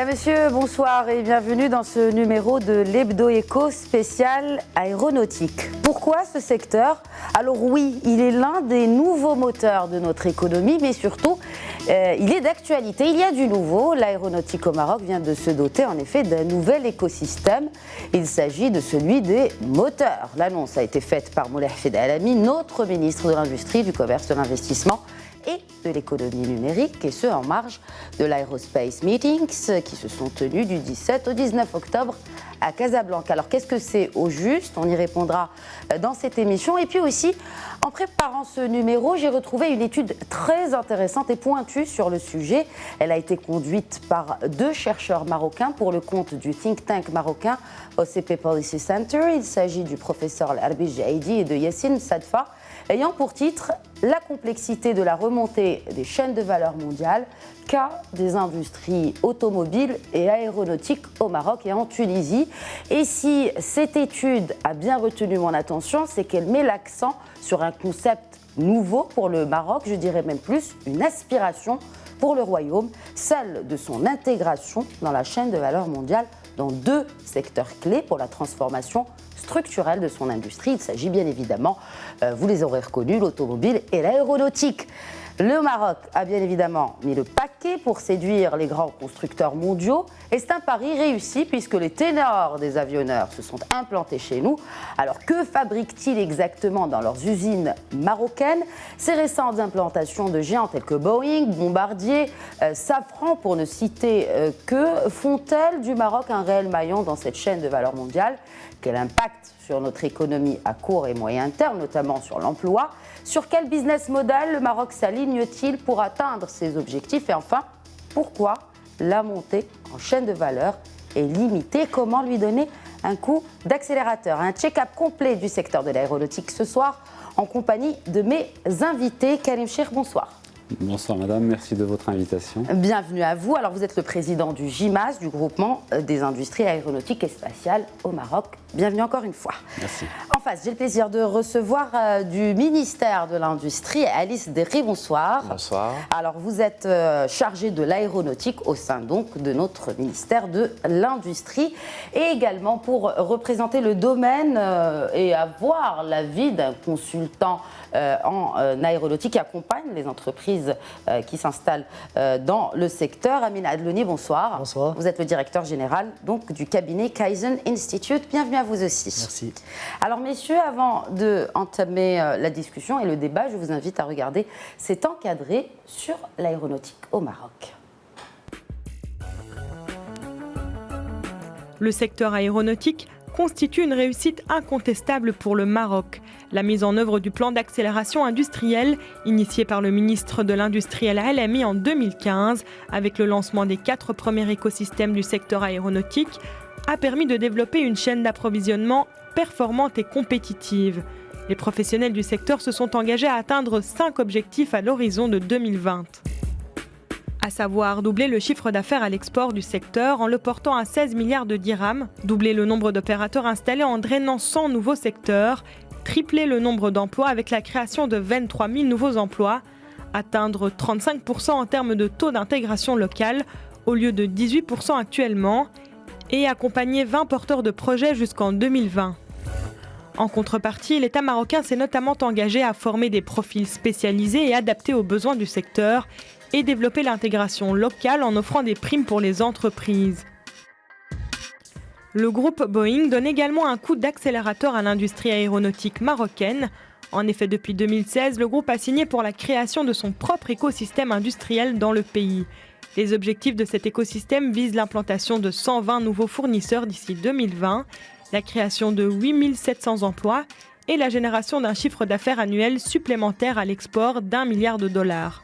Mesdames, Messieurs, bonsoir et bienvenue dans ce numéro de l'Hebdo Éco spécial aéronautique. Pourquoi ce secteur? Alors oui, il est l'un des nouveaux moteurs de notre économie, mais surtout, il est d'actualité. Il y a du nouveau. L'aéronautique au Maroc vient de se doter en effet d'un nouvel écosystème. Il s'agit de celui des moteurs. L'annonce a été faite par Moulay Hafid Alami, notre ministre de l'Industrie, du Commerce, de l'Investissement et de l'économie numérique, et ce en marge de l'Aerospace Meetings qui se sont tenus du 17 au 19 octobre à Casablanca. Alors qu'est-ce que c'est au juste? On y répondra dans cette émission. Et puis aussi, en préparant ce numéro, j'ai retrouvé une étude très intéressante et pointue sur le sujet. Elle a été conduite par deux chercheurs marocains pour le compte du think tank marocain OCP Policy Center. Il s'agit du professeur Al-Arbi Jaidi et de Yassine Sadfa, ayant pour titre « La complexité de la remontée des chaînes de valeur mondiales, cas des industries automobiles et aéronautiques au Maroc et en Tunisie ». Et si cette étude a bien retenu mon attention, c'est qu'elle met l'accent sur un concept nouveau pour le Maroc, je dirais même plus, une aspiration pour le royaume, celle de son intégration dans la chaîne de valeur mondiale dans deux secteurs clés pour la transformation structurelle de son industrie. Il s'agit bien évidemment, vous les aurez reconnus, l'automobile et l'aéronautique. Le Maroc a bien évidemment mis le paquet pour séduire les grands constructeurs mondiaux et c'est un pari réussi puisque les ténors des avionneurs se sont implantés chez nous. Alors que fabriquent-ils exactement dans leurs usines marocaines? Ces récentes implantations de géants tels que Boeing, Bombardier, Safran pour ne citer que, font-elles du Maroc un réel maillon dans cette chaîne de valeur mondiale? Quel impact sur notre économie à court et moyen terme, notamment sur l'emploi? Sur quel business model le Maroc s'aligne-t-il pour atteindre ses objectifs? Et enfin, pourquoi la montée en chaîne de valeur est limitée? Comment lui donner un coup d'accélérateur? Un check-up complet du secteur de l'aéronautique ce soir en compagnie de mes invités. Karim Cheikh, bonsoir. Bonsoir madame, merci de votre invitation. Bienvenue à vous. Alors vous êtes le président du GIMAS, du groupement des industries aéronautiques et spatiales au Maroc. Bienvenue encore une fois. Merci. En face, j'ai le plaisir de recevoir du ministère de l'Industrie, Alice Derri, bonsoir. Bonsoir. Alors vous êtes chargé de l'aéronautique au sein donc de notre ministère de l'Industrie et également pour représenter le domaine et avoir l'avis d'un consultant en aéronautique qui accompagne les entreprises qui s'installent dans le secteur. Amina Adlouni, bonsoir. Bonsoir. Vous êtes le directeur général donc, du cabinet Kaizen Institute. Bienvenue à vous aussi. Merci. Alors messieurs, avant d'entamer la discussion et le débat, je vous invite à regarder cet encadré sur l'aéronautique au Maroc. Le secteur aéronautique constitue une réussite incontestable pour le Maroc. La mise en œuvre du plan d'accélération industrielle, initié par le ministre de l'Industrie Al-Alami en 2015, avec le lancement des 4 premiers écosystèmes du secteur aéronautique, a permis de développer une chaîne d'approvisionnement performante et compétitive. Les professionnels du secteur se sont engagés à atteindre 5 objectifs à l'horizon de 2020. À savoir doubler le chiffre d'affaires à l'export du secteur en le portant à 16 milliards de dirhams, doubler le nombre d'opérateurs installés en drainant 100 nouveaux secteurs, tripler le nombre d'emplois avec la création de 23 000 nouveaux emplois, atteindre 35% en termes de taux d'intégration locale au lieu de 18% actuellement et accompagner 20 porteurs de projets jusqu'en 2020. En contrepartie, l'État marocain s'est notamment engagé à former des profils spécialisés et adaptés aux besoins du secteur et développer l'intégration locale en offrant des primes pour les entreprises. Le groupe Boeing donne également un coup d'accélérateur à l'industrie aéronautique marocaine. En effet, depuis 2016, le groupe a signé pour la création de son propre écosystème industriel dans le pays. Les objectifs de cet écosystème visent l'implantation de 120 nouveaux fournisseurs d'ici 2020, la création de 8 700 emplois et la génération d'un chiffre d'affaires annuel supplémentaire à l'export d'1 milliard de dollars.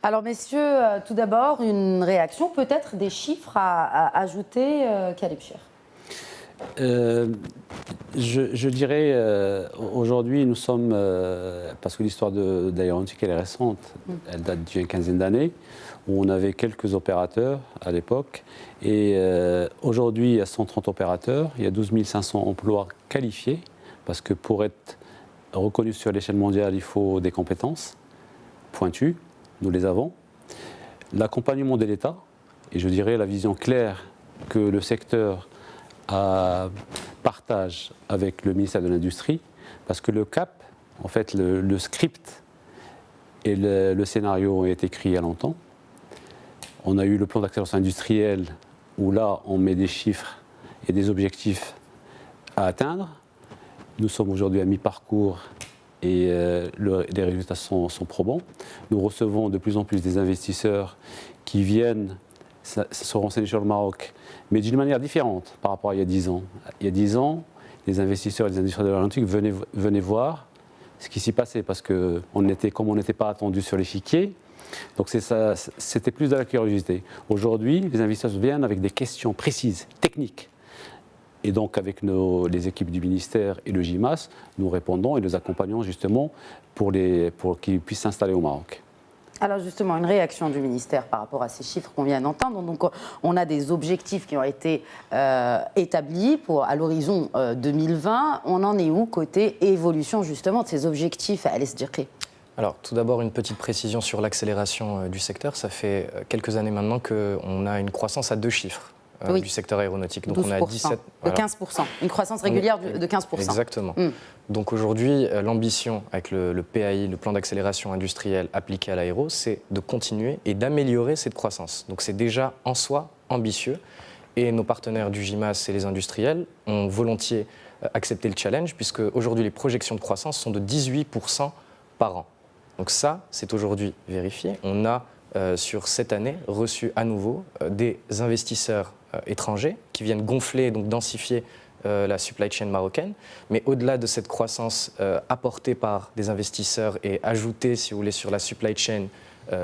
Alors messieurs, tout d'abord, une réaction, peut-être des chiffres à ajouter, Karim Cheikh. Je dirais, aujourd'hui, nous sommes, parce que l'histoire d'aéronautique, elle est récente, elle date d'une quinzaine d'années, où on avait quelques opérateurs à l'époque, et aujourd'hui, il y a 130 opérateurs, il y a 12 500 emplois qualifiés, parce que pour être reconnu sur l'échelle mondiale, il faut des compétences pointues. Nous les avons. L'accompagnement de l'État, et je dirais la vision claire que le secteur partage avec le ministère de l'Industrie, parce que le CAP, en fait, le script et le scénario ont été écrits il y a longtemps. On a eu le plan d'accélération industrielle où là, on met des chiffres et des objectifs à atteindre. Nous sommes aujourd'hui à mi-parcours et les résultats sont probants. Nous recevons de plus en plus des investisseurs qui viennent se renseigner sur le Maroc, mais d'une manière différente par rapport à il y a 10 ans. Il y a 10 ans, les investisseurs et les industriels de l'aéronautique venaient voir ce qui s'y passait, parce que comme on n'était pas attendu sur l'échiquier, donc c'était plus de la curiosité. Aujourd'hui, les investisseurs viennent avec des questions précises, techniques. Et donc, avec les équipes du ministère et le GIMAS, nous répondons et les accompagnons justement pour qu'ils puissent s'installer au Maroc. Alors justement, une réaction du ministère par rapport à ces chiffres qu'on vient d'entendre. Donc, on a des objectifs qui ont été établis à l'horizon 2020. On en est où côté évolution justement de ces objectifs à l'SDK? Alors, tout d'abord, une petite précision sur l'accélération du secteur. Ça fait quelques années maintenant qu'on a une croissance à 2 chiffres. Oui. Du secteur aéronautique. Donc 12%, on a 17, de 15%, une croissance régulière de 15%. Exactement. Donc aujourd'hui, l'ambition avec le PAI, le plan d'accélération industrielle appliqué à l'aéro, c'est de continuer et d'améliorer cette croissance. Donc c'est déjà en soi ambitieux et nos partenaires du GIMAS et les industriels ont volontiers accepté le challenge, puisque aujourd'hui les projections de croissance sont de 18% par an. Donc ça, c'est aujourd'hui vérifié. On a sur cette année reçu à nouveau des investisseurs étrangers qui viennent gonfler et donc densifier la supply chain marocaine. Mais au-delà de cette croissance apportée par des investisseurs et ajoutée, si vous voulez, sur la supply chain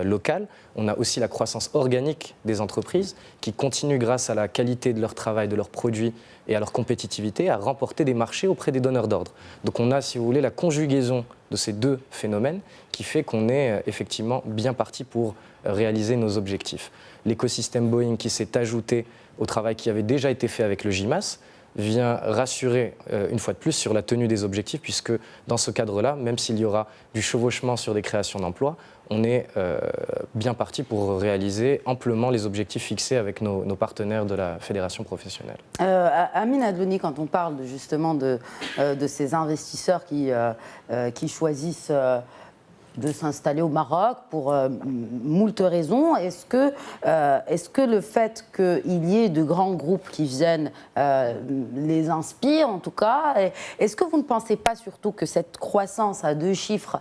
locale, on a aussi la croissance organique des entreprises qui continuent, grâce à la qualité de leur travail, de leurs produits et à leur compétitivité, à remporter des marchés auprès des donneurs d'ordre. Donc on a, si vous voulez, la conjugaison de ces deux phénomènes qui fait qu'on est effectivement bien parti pour réaliser nos objectifs. L'écosystème Boeing qui s'est ajouté au travail qui avait déjà été fait avec le GIMAS vient rassurer une fois de plus sur la tenue des objectifs, puisque dans ce cadre-là, même s'il y aura du chevauchement sur des créations d'emplois, on est bien parti pour réaliser amplement les objectifs fixés avec nos partenaires de la fédération professionnelle. Amine Adlouni, quand on parle justement de ces investisseurs qui choisissent de s'installer au Maroc pour moult raisons. Est-ce que le fait qu'il y ait de grands groupes qui viennent les inspire, en tout cas? Est-ce que vous ne pensez pas surtout que cette croissance à 2 chiffres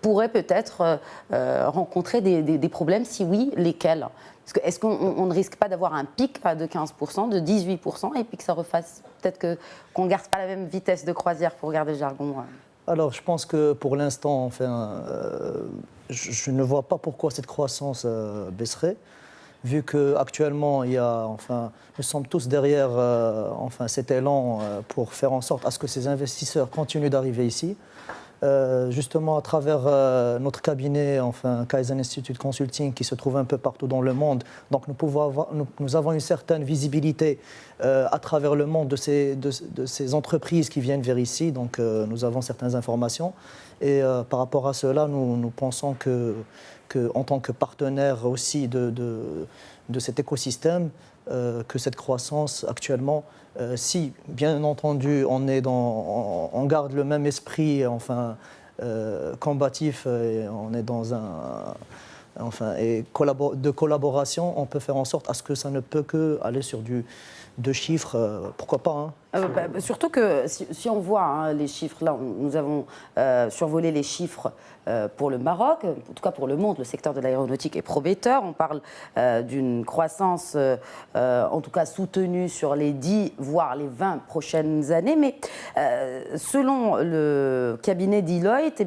pourrait peut-être rencontrer des problèmes? Si oui, lesquels? Est-ce qu'on ne risque pas d'avoir un pic de 15%, de 18%, et puis que ça refasse, peut-être qu'on ne garde pas la même vitesse de croisière, pour garder le jargon? Alors, je pense que pour l'instant, enfin, je ne vois pas pourquoi cette croissance baisserait, vu qu'actuellement, nous sommes tous derrière cet élan pour faire en sorte à ce que ces investisseurs continuent d'arriver ici. Justement, à travers notre cabinet, Kaizen Institute Consulting, qui se trouve un peu partout dans le monde. Donc, nous avons une certaine visibilité à travers le monde de ces entreprises qui viennent vers ici. Donc, nous avons certaines informations. Et par rapport à cela, nous pensons que en tant que partenaire aussi de cet écosystème, que cette croissance actuellement, si bien entendu on garde le même esprit combatif, et on est dans de collaboration, on peut faire en sorte à ce que ça ne peut que aller sur de chiffres, pourquoi pas, hein. Surtout que si on voit les chiffres, là nous avons survolé les chiffres pour le Maroc, en tout cas pour le monde, le secteur de l'aéronautique est prometteur. On parle d'une croissance en tout cas soutenue sur les 10 voire les 20 prochaines années, mais selon le cabinet Deloitte,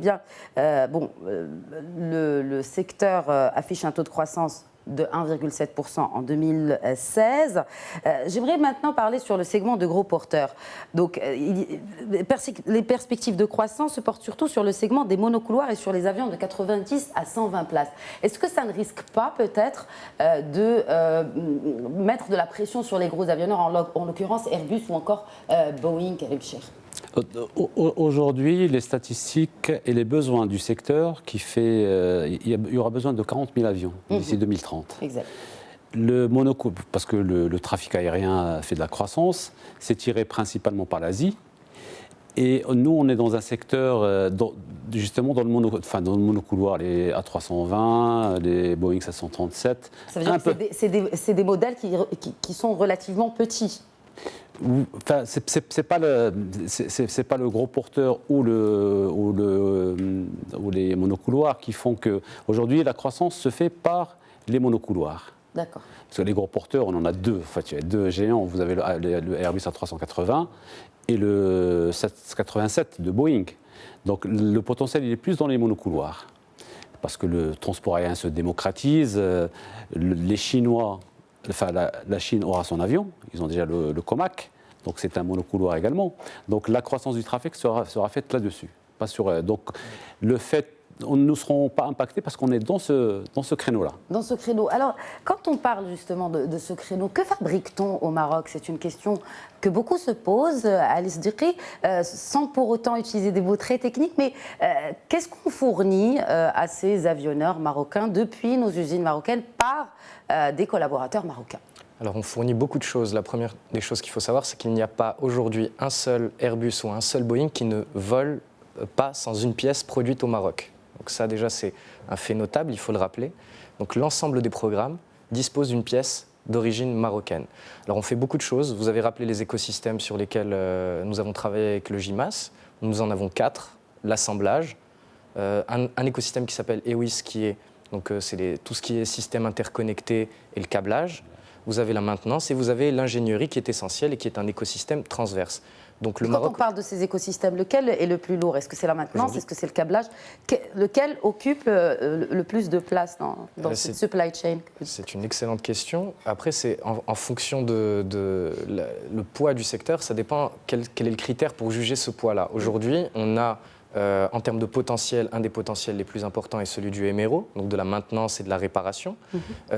le secteur affiche un taux de croissance de 1,7% en 2016. J'aimerais maintenant parler sur le segment de gros porteurs. Donc, les perspectives de croissance se portent surtout sur le segment des monocouloirs et sur les avions de 90 à 120 places. Est-ce que ça ne risque pas peut-être de mettre de la pression sur les gros avionneurs, en l'occurrence Airbus ou encore Boeing, Karim Cheikh? Aujourd'hui, les statistiques et les besoins du secteur qui fait, il y aura besoin de 40 000 avions d'ici 2030. Exact. Parce que le trafic aérien fait de la croissance, c'est tiré principalement par l'Asie. Et nous, on est dans un secteur, justement, dans le monocouloir, les A320, les Boeing 737. Ça veut dire que c'est des modèles qui sont relativement petits. Enfin, c'est pas le gros porteur ou les monocouloirs qui font que aujourd'hui la croissance se fait par les monocouloirs. D'accord. Parce que les gros porteurs, on en a deux. En fait, il y a deux géants. Vous avez le Airbus A380 et le 787 de Boeing. Donc le potentiel, il est plus dans les monocouloirs. Parce que le transport aérien se démocratise. Les Chinois, la Chine aura son avion. Ils ont déjà le Comac. Donc c'est un monocouloir également. Donc la croissance du trafic sera faite là-dessus. Pas sur, donc le fait nous ne serons pas impactés parce qu'on est dans ce créneau-là. Dans ce créneau. Alors, quand on parle justement de ce créneau, que fabrique-t-on au Maroc? C'est une question que beaucoup se posent, Alice Diqui, sans pour autant utiliser des mots très techniques. Mais qu'est-ce qu'on fournit à ces avionneurs marocains depuis nos usines marocaines par des collaborateurs marocains? Alors on fournit beaucoup de choses. La première des choses qu'il faut savoir, c'est qu'il n'y a pas aujourd'hui un seul Airbus ou un seul Boeing qui ne vole pas sans une pièce produite au Maroc. Donc ça déjà c'est un fait notable, il faut le rappeler. Donc l'ensemble des programmes dispose d'une pièce d'origine marocaine. Alors on fait beaucoup de choses. Vous avez rappelé les écosystèmes sur lesquels nous avons travaillé avec le GIMAS. Nous en avons 4. L'assemblage, un écosystème qui s'appelle EWIS qui est tout ce qui est système interconnecté et le câblage. Vous avez la maintenance et vous avez l'ingénierie qui est essentielle et qui est un écosystème transverse. Donc, quand on parle de ces écosystèmes, lequel est le plus lourd? Est-ce que c'est la maintenance? Est-ce que c'est le câblage? Lequel occupe le plus de place dans cette supply chain? C'est une excellente question. Après, c'est en fonction le poids du secteur, ça dépend quel est le critère pour juger ce poids-là. Aujourd'hui, on a en termes de potentiel, un des potentiels les plus importants est celui du MRO, donc de la maintenance et de la réparation.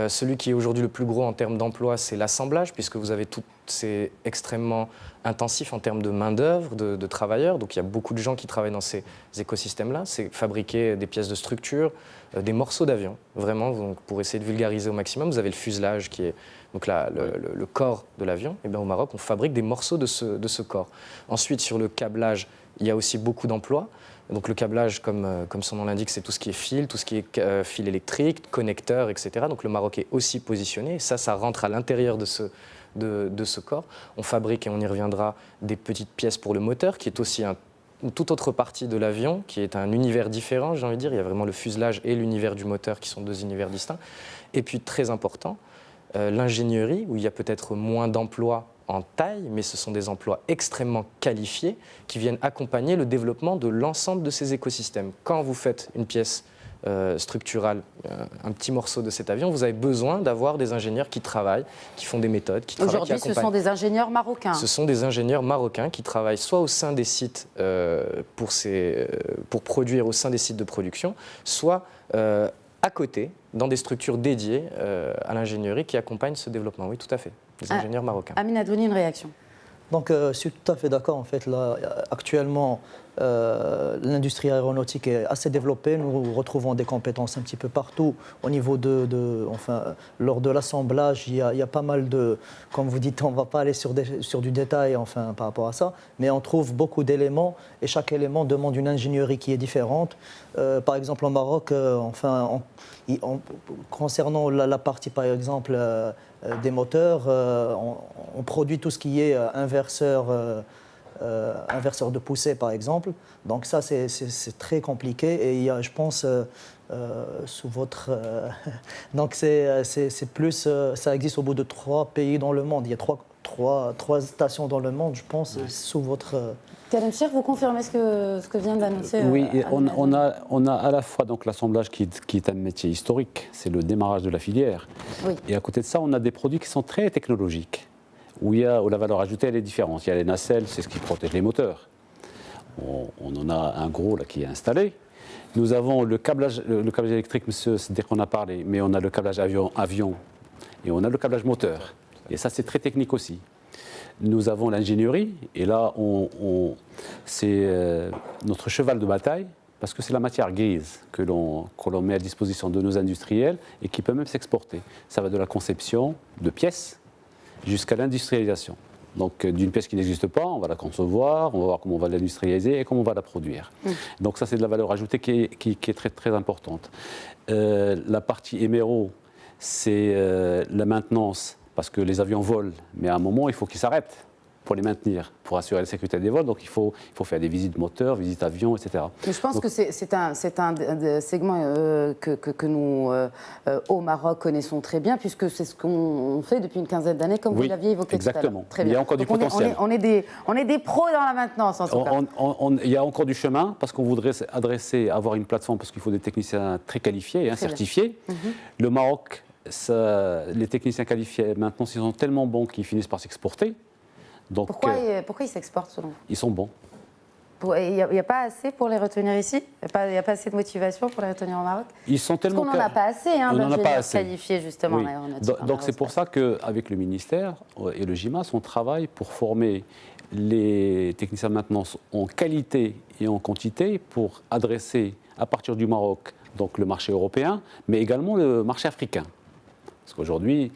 Celui qui est aujourd'hui le plus gros en termes d'emploi, c'est l'assemblage, puisque vous avez c'est extrêmement intensif en termes de main-d'œuvre, de travailleurs. Donc il y a beaucoup de gens qui travaillent dans ces écosystèmes-là. C'est fabriquer des pièces de structure, des morceaux d'avion, vraiment, donc, pour essayer de vulgariser au maximum. Vous avez le fuselage qui est donc le corps de l'avion. Et bien, au Maroc, on fabrique des morceaux de ce corps. Ensuite, sur le câblage, il y a aussi beaucoup d'emplois. Donc le câblage, comme son nom l'indique, c'est tout ce qui est fil, tout ce qui est fil électrique, connecteurs, etc. Donc le Maroc est aussi positionné. Ça rentre à l'intérieur de ce corps. On fabrique, et on y reviendra, des petites pièces pour le moteur, qui est aussi une toute autre partie de l'avion, qui est un univers différent, j'ai envie de dire. Il y a vraiment le fuselage et l'univers du moteur qui sont deux univers distincts. Et puis, très important, l'ingénierie, où il y a peut-être moins d'emplois en taille, mais ce sont des emplois extrêmement qualifiés qui viennent accompagner le développement de l'ensemble de ces écosystèmes. Quand vous faites une pièce structurale, un petit morceau de cet avion, vous avez besoin d'avoir des ingénieurs qui travaillent, qui font des méthodes, qui travaillent, qui accompagnent. Aujourd'hui, ce sont des ingénieurs marocains. Ce sont des ingénieurs marocains qui travaillent soit au sein des sites pour produire au sein des sites de production, soit à côté, dans des structures dédiées à l'ingénierie qui accompagnent ce développement. Oui, tout à fait. Des ingénieurs marocains. Amine Adouni, une réaction? Donc, je suis tout à fait d'accord. En fait, là, actuellement, l'industrie aéronautique est assez développée. Nous retrouvons des compétences un petit peu partout. Au niveau lors de l'assemblage, il y a pas mal de... Comme vous dites, on ne va pas aller sur du détail par rapport à ça, mais on trouve beaucoup d'éléments et chaque élément demande une ingénierie qui est différente. Par exemple, au Maroc, concernant la partie, par exemple, des moteurs, on produit tout ce qui est inverseur de poussée, par exemple. Donc ça, c'est très compliqué. Et il y a, je pense, sous votre... donc c'est plus... ça existe au bout de 3 pays dans le monde. Il y a trois stations dans le monde, je pense, sous votre... Karim Cher, vous confirmez ce que vient d'annoncer? Oui, on a à la fois donc l'assemblage qui est un métier historique, c'est le démarrage de la filière. Oui. Et à côté de ça, on a des produits qui sont très technologiques, où la valeur ajoutée elle est différente. Il y a les nacelles, c'est ce qui protège les moteurs. On en a un gros là qui est installé. Nous avons le câblage électrique, monsieur, c'est dès qu'on a parlé, mais on a le câblage avion et on a le câblage moteur. Et ça, c'est très technique aussi. Nous avons l'ingénierie, et là, c'est notre cheval de bataille, parce que c'est la matière grise que l'on met à disposition de nos industriels et qui peut même s'exporter. Ça va de la conception de pièces jusqu'à l'industrialisation. Donc, d'une pièce qui n'existe pas, on va la concevoir, on va voir comment on va l'industrialiser et comment on va la produire. Donc, ça, c'est de la valeur ajoutée qui est très, très importante. La partie héméro, c'est la maintenance, parce que les avions volent, mais à un moment, il faut qu'ils s'arrêtent pour les maintenir, pour assurer la sécurité des vols. Donc, il faut faire des visites moteurs, visites avions, etc. Mais je pense que c'est un segment que nous, au Maroc, connaissons très bien, puisque c'est ce qu'on fait depuis une quinzaine d'années, comme vous l'aviez évoqué tout à l'heure. Exactement. Très bien. Il y a encore du potentiel. On est des pros dans la maintenance, en tout cas. Il y a encore du chemin, parce qu'on voudrait avoir une plateforme, parce qu'il faut des techniciens très qualifiés, certifiés. Le Maroc, les techniciens qualifiés, maintenant, ils sont tellement bons qu'ils finissent par s'exporter. Donc, pourquoi ils s'exportent, selon vous? Ils sont bons. Il n'y a pas assez pour les retenir ici? Il n'y a pas assez de motivation pour les retenir au Maroc? Ils sont tellement... Parce qu'on n'en a pas assez, d'ingénieurs qualifiés, justement, oui. en aéronautique. Donc c'est pour ça qu'avec le ministère et le GIMAS, on travaille pour former les techniciens de maintenance en qualité et en quantité pour adresser, à partir du Maroc, donc le marché européen, mais également le marché africain. Parce qu'aujourd'hui,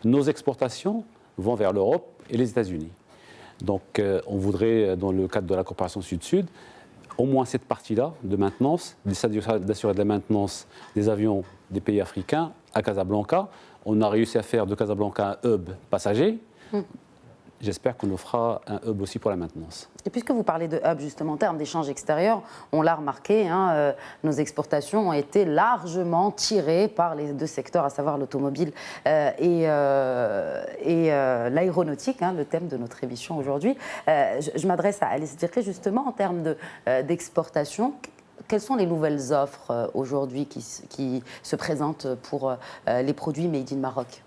nos exportations vont vers l'Europe et les États-Unis. Donc on voudrait, dans le cadre de la coopération Sud-Sud, au moins cette partie-là de maintenance, d'assurer de la maintenance des avions des pays africains à Casablanca. On a réussi à faire de Casablanca un hub passager. J'espère qu'on nous fera un hub aussi pour la maintenance. Et puisque vous parlez de hub, justement, en termes d'échanges extérieurs, on l'a remarqué, nos exportations ont été largement tirées par les deux secteurs, à savoir l'automobile et l'aéronautique, le thème de notre émission aujourd'hui. Je m'adresse à Alice Djerké, justement, en termes d'exportation. Quelles sont les nouvelles offres aujourd'hui qui se présentent pour les produits made in Maroc?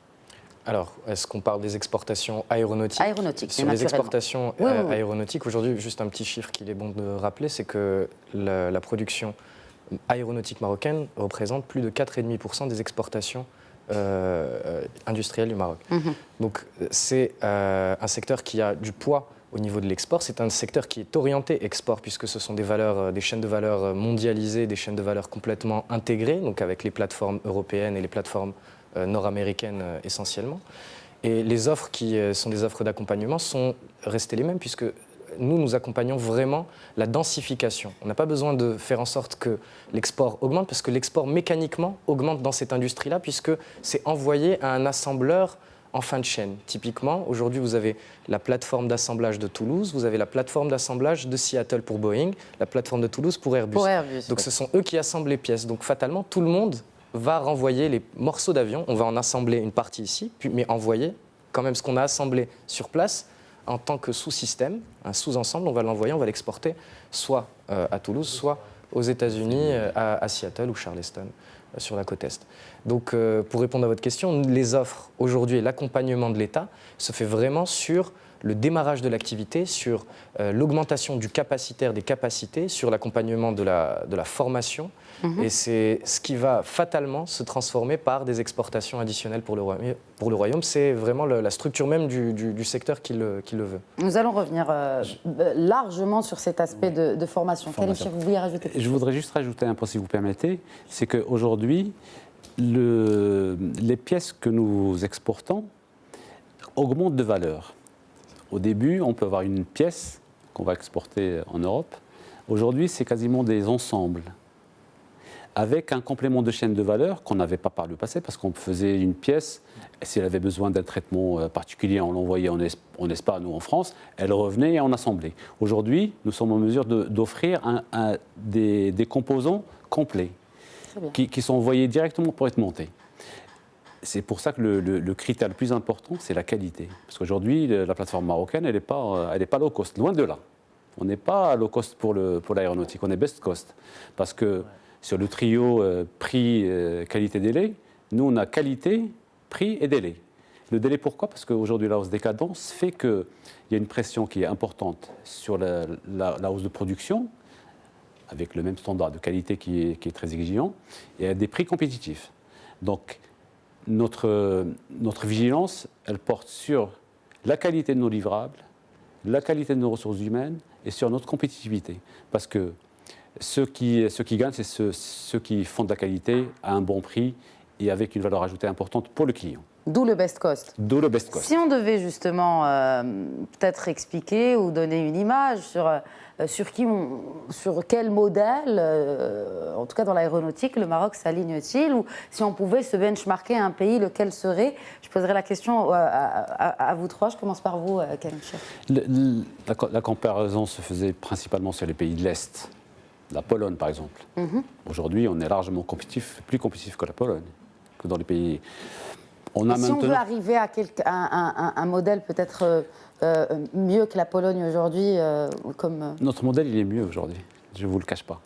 Alors, est-ce qu'on parle des exportations aéronautiques? Aéronautiques, sur les exportations aéronautiques, aujourd'hui, juste un petit chiffre qu'il est bon de rappeler, c'est que la production aéronautique marocaine représente plus de 4,5% des exportations industrielles du Maroc. Donc, c'est un secteur qui a du poids au niveau de l'export. C'est un secteur qui est orienté export, puisque ce sont des chaînes de valeur mondialisées, des chaînes de valeur complètement intégrées, donc avec les plateformes européennes et les plateformes nord-américaines essentiellement. Et les offres qui sont des offres d'accompagnement sont restées les mêmes, puisque nous accompagnons vraiment la densification. On n'a pas besoin de faire en sorte que l'export augmente, parce que l'export mécaniquement augmente dans cette industrie-là, puisque c'est envoyé à un assembleur en fin de chaîne. Typiquement, aujourd'hui, vous avez la plateforme d'assemblage de Toulouse, vous avez la plateforme d'assemblage de Seattle pour Boeing, la plateforme de Toulouse pour Airbus. Donc ce sont eux qui assemblent les pièces. Donc fatalement, tout le monde va renvoyer les morceaux d'avion. On va en assembler une partie ici, mais envoyer quand même ce qu'on a assemblé sur place en tant que sous-système, un sous-ensemble. On va l'envoyer, on va l'exporter soit à Toulouse, soit aux États-Unis, à Seattle ou Charleston, sur la côte Est. Donc, pour répondre à votre question, les offres aujourd'hui et l'accompagnement de l'État se fait vraiment sur le démarrage de l'activité, sur l'augmentation du capacitaire des capacités, sur l'accompagnement de la formation. Et c'est ce qui va fatalement se transformer par des exportations additionnelles pour le Royaume. C'est vraiment la structure même du secteur qui le veut. Nous allons revenir largement sur cet aspect de formation. Quel est, vous vouliez rajouter? Je voudrais juste rajouter un point, si vous permettez. C'est qu'aujourd'hui, les pièces que nous exportons augmentent de valeur. Au début, on peut avoir une pièce qu'on va exporter en Europe. Aujourd'hui, c'est quasiment des ensembles, avec un complément de chaîne de valeur qu'on n'avait pas par le passé, parce qu'on faisait une pièce, et si elle avait besoin d'un traitement particulier, on l'envoyait en Espagne ou en France, elle revenait et on assemblait. Aujourd'hui, nous sommes en mesure d'offrir des composants complets, qui sont envoyés directement pour être montés. C'est pour ça que le critère le plus important, c'est la qualité. Parce qu'aujourd'hui, la plateforme marocaine, elle n'est pas low cost, loin de là. On n'est pas low cost pour l'aéronautique, on est best cost. Parce que sur le trio prix, qualité, délai, nous, on a qualité, prix et délai. Le délai, pourquoi? Parce qu'aujourd'hui, la hausse des cadences fait qu'il y a une pression qui est importante sur la hausse de production, avec le même standard de qualité qui est très exigeant, et à des prix compétitifs. Donc, notre vigilance, elle porte sur la qualité de nos livrables, la qualité de nos ressources humaines et sur notre compétitivité. Parce que ceux qui gagnent, c'est ceux qui font de la qualité à un bon prix et avec une valeur ajoutée importante pour le client. D'où le best cost. D'où le best cost. Si on devait justement peut-être expliquer ou donner une image sur quel modèle, en tout cas dans l'aéronautique, le Maroc s'aligne-t-il, ou si on pouvait se benchmarker un pays, lequel serait? Je poserai la question à vous trois. Je commence par vous, Karim Chef. La comparaison se faisait principalement sur les pays de l'Est. La Pologne, par exemple. Aujourd'hui, on est largement plus compétitif que la Pologne, que dans les pays. Si on veut arriver à un modèle peut-être mieux que la Pologne aujourd'hui, comme... Notre modèle, il est mieux aujourd'hui. Je ne vous le cache pas.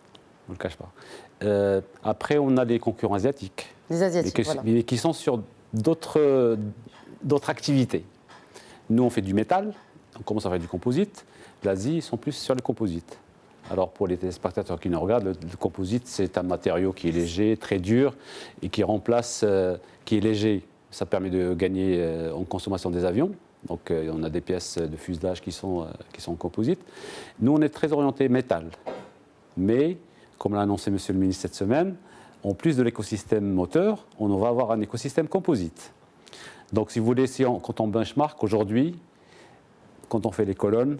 Après, on a les concurrents asiatiques. Les Asiatiques, voilà. Mais qui sont sur d'autres activités. Nous, on fait du métal, on commence à faire du composite. L'Asie, ils sont plus sur le composite. Alors pour les téléspectateurs qui nous regardent, le composite, c'est un matériau qui est léger, très dur, et qui est léger. Ça permet de gagner en consommation des avions. Donc on a des pièces de fuselage qui sont en composite. Nous, on est très orienté métal. Mais, comme l'a annoncé Monsieur le ministre cette semaine, en plus de l'écosystème moteur, on va avoir un écosystème composite. Donc si vous voulez, quand on benchmark aujourd'hui, quand on fait les colonnes,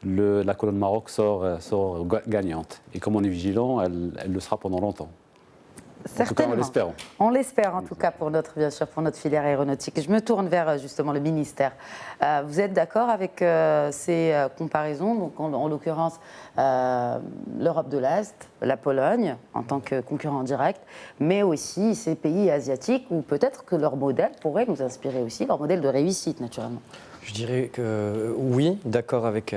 la colonne Maroc sort gagnante. Et comme on est vigilant, elle le sera pendant longtemps. Certainement. En tout cas, on l'espère en tout cas pour notre filière aéronautique. Je me tourne vers justement le ministère. Vous êtes d'accord avec ces comparaisons, donc en l'occurrence l'Europe de l'Est, la Pologne en tant que concurrent direct, mais aussi ces pays asiatiques où peut-être que leur modèle pourrait nous inspirer aussi, leur modèle de réussite naturellement? Je dirais que oui, d'accord avec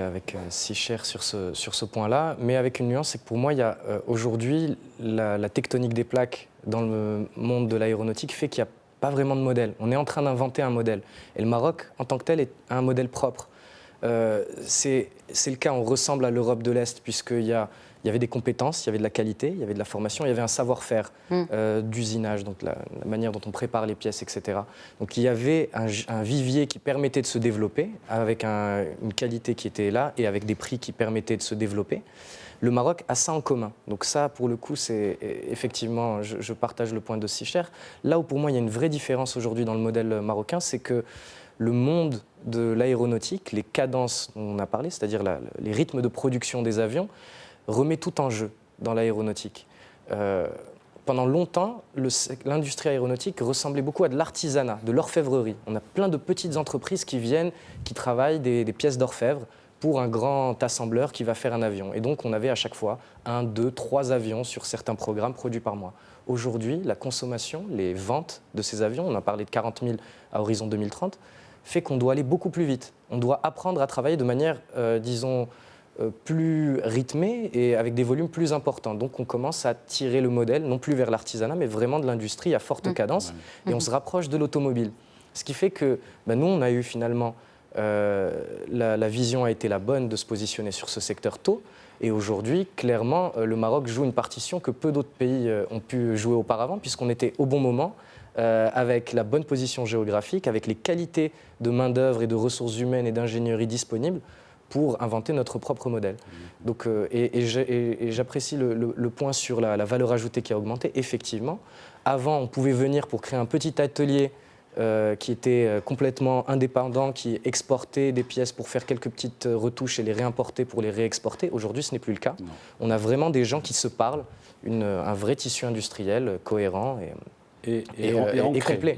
Sicher sur ce point-là, mais avec une nuance, c'est que pour moi, il y a aujourd'hui la tectonique des plaques dans le monde de l'aéronautique fait qu'il n'y a pas vraiment de modèle. On est en train d'inventer un modèle. Et le Maroc, en tant que tel, est un modèle propre. C'est le cas, on ressemble à l'Europe de l'Est, puisqu'il y avait des compétences, il y avait de la qualité, il y avait de la formation, il y avait un savoir-faire d'usinage, donc la manière dont on prépare les pièces, etc. Donc il y avait un vivier qui permettait de se développer, avec une qualité qui était là et avec des prix qui permettaient de se développer. Le Maroc a ça en commun. Donc ça, pour le coup, c'est effectivement, je partage le point de Sicher. Là où pour moi il y a une vraie différence aujourd'hui dans le modèle marocain, c'est que le monde de l'aéronautique, les cadences dont on a parlé, c'est-à-dire les rythmes de production des avions, remet tout en jeu dans l'aéronautique. Pendant longtemps, l'industrie aéronautique ressemblait beaucoup à de l'artisanat, de l'orfèvrerie. On a plein de petites entreprises qui travaillent des pièces d'orfèvre pour un grand assembleur qui va faire un avion. Et donc on avait à chaque fois 1, 2, 3 avions sur certains programmes produits par mois. Aujourd'hui, la consommation, les ventes de ces avions, on a parlé de 40 000 à horizon 2030, fait qu'on doit aller beaucoup plus vite. On doit apprendre à travailler de manière, disons, plus rythmée et avec des volumes plus importants. Donc on commence à tirer le modèle, non plus vers l'artisanat, mais vraiment de l'industrie à forte cadence, et on se rapproche de l'automobile. Ce qui fait que nous, on a eu finalement, la vision a été la bonne de se positionner sur ce secteur tôt, et aujourd'hui, clairement, le Maroc joue une partition que peu d'autres pays ont pu jouer auparavant, puisqu'on était au bon moment, avec la bonne position géographique, avec les qualités de main-d'œuvre et de ressources humaines et d'ingénierie disponibles pour inventer notre propre modèle. Donc, et j'apprécie le point sur la valeur ajoutée qui a augmenté. Effectivement, avant, on pouvait venir pour créer un petit atelier qui était complètement indépendant, qui exportait des pièces pour faire quelques petites retouches et les réimporter pour les réexporter. Aujourd'hui, ce n'est plus le cas. Non. On a vraiment des gens qui se parlent, un vrai tissu industriel cohérent et complet.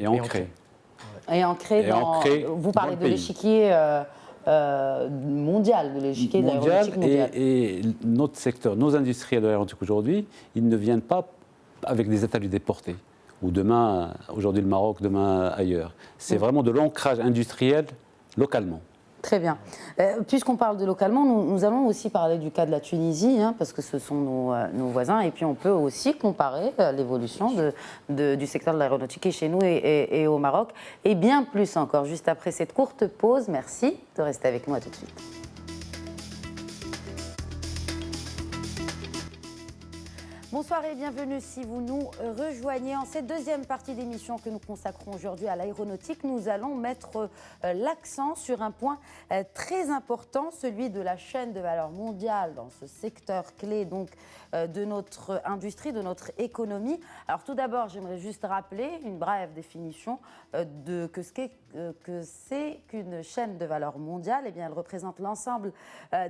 Et ancré dans... Vous parlez de l'échiquier mondial, de l'échiquier de l'aéronautique mondial. Et notre secteur, nos industriels de l'aéronautique aujourd'hui, ils ne viennent pas avec des ateliers déportés. Ou demain, aujourd'hui le Maroc, demain ailleurs. C'est vraiment de l'ancrage industriel localement. Très bien. Puisqu'on parle de localement, nous allons aussi parler du cas de la Tunisie, parce que ce sont nos voisins. Et puis on peut aussi comparer l'évolution du secteur de l'aéronautique chez nous et au Maroc. Et bien plus encore, juste après cette courte pause. Merci de rester avec nous, à tout de suite. Bonsoir et bienvenue si vous nous rejoignez. En cette deuxième partie d'émission que nous consacrons aujourd'hui à l'aéronautique, nous allons mettre l'accent sur un point très important, celui de la chaîne de valeur mondiale dans ce secteur clé donc, de notre industrie, de notre économie. Alors tout d'abord, j'aimerais juste rappeler une brève définition de que c'est qu'une chaîne de valeur mondiale. Eh bien, elle représente l'ensemble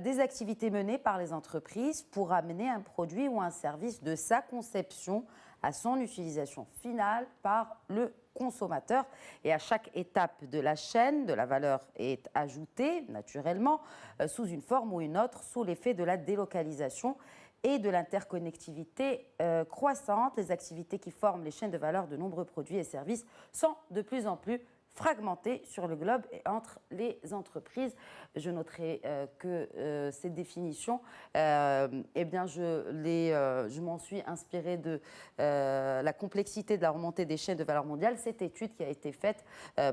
des activités menées par les entreprises pour amener un produit ou un service de sa conception à son utilisation finale par le consommateur. Et à chaque étape de la chaîne, de la valeur est ajoutée naturellement sous une forme ou une autre, sous l'effet de la délocalisation et de l'interconnectivité croissante. Les activités qui forment les chaînes de valeur de nombreux produits et services sont de plus en plus fragmentées sur le globe et entre les entreprises. Je noterai que ces définitions, eh bien, je m'en suis inspirée de la complexité de la remontée des chaînes de valeur mondiale, cette étude qui a été faite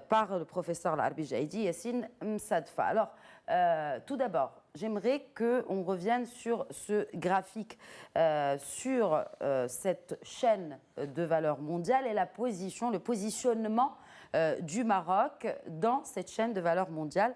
par le professeur Larbi Jaidi Yassine Msadfa. Alors, tout d'abord, j'aimerais qu'on revienne sur ce graphique, sur cette chaîne de valeur mondiale et le positionnement du Maroc dans cette chaîne de valeur mondiale.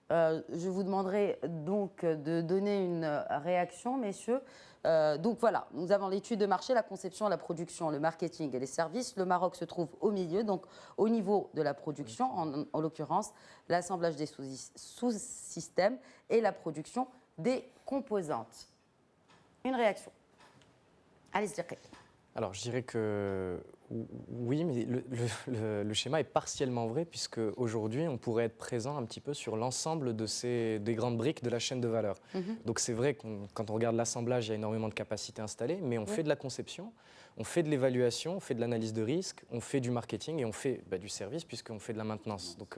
Je vous demanderai donc de donner une réaction, messieurs. Donc voilà, nous avons l'étude de marché, la conception, la production, le marketing et les services. Le Maroc se trouve au milieu, donc au niveau de la production, en l'occurrence l'assemblage des sous-systèmes et la production des composantes. Une réaction. Allez, Zirek. Alors, je dirais que oui, mais le schéma est partiellement vrai, puisque aujourd'hui, on pourrait être présent un petit peu sur l'ensemble des grandes briques de la chaîne de valeur. Donc, c'est vrai que quand on regarde l'assemblage, il y a énormément de capacités installées, mais on fait de la conception, on fait de l'évaluation, on fait de l'analyse de risque, on fait du marketing et on fait du service, puisqu'on fait de la maintenance. Donc,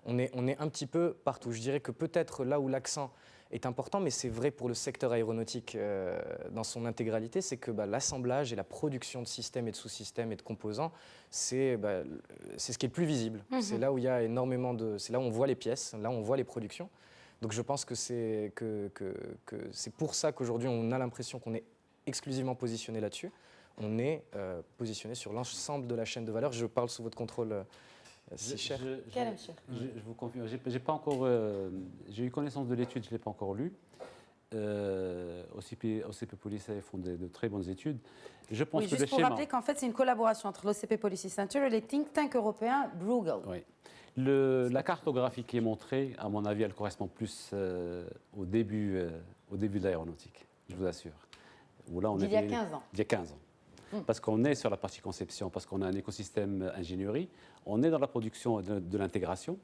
on est un petit peu partout. Je dirais que peut-être là où l'accent est important, mais c'est vrai pour le secteur aéronautique dans son intégralité, c'est que l'assemblage et la production de systèmes et de sous-systèmes et de composants, c'est ce qui est le plus visible. C'est là où il y a énormément c'est là où on voit les pièces, là où on voit les productions. Donc je pense que c'est pour ça qu'aujourd'hui on a l'impression qu'on est exclusivement positionné là-dessus. On est positionné sur l'ensemble de la chaîne de valeur. Je parle sous votre contrôle. Je vous confirme, j'ai pas encore, j'ai eu connaissance de l'étude, je ne l'ai pas encore lue. OCP Police font de très bonnes études. Je pense que juste le pour schéma, rappeler qu'en fait, c'est une collaboration entre l'OCP Policy Center et les think tanks européens Bruegel. Oui. La cartographie qui est montrée, à mon avis, elle correspond plus au début de l'aéronautique, je vous assure. Il y a 15 ans. Il y a 15 ans. Parce qu'on est sur la partie conception, parce qu'on a un écosystème ingénierie, on est dans la production de l'intégration.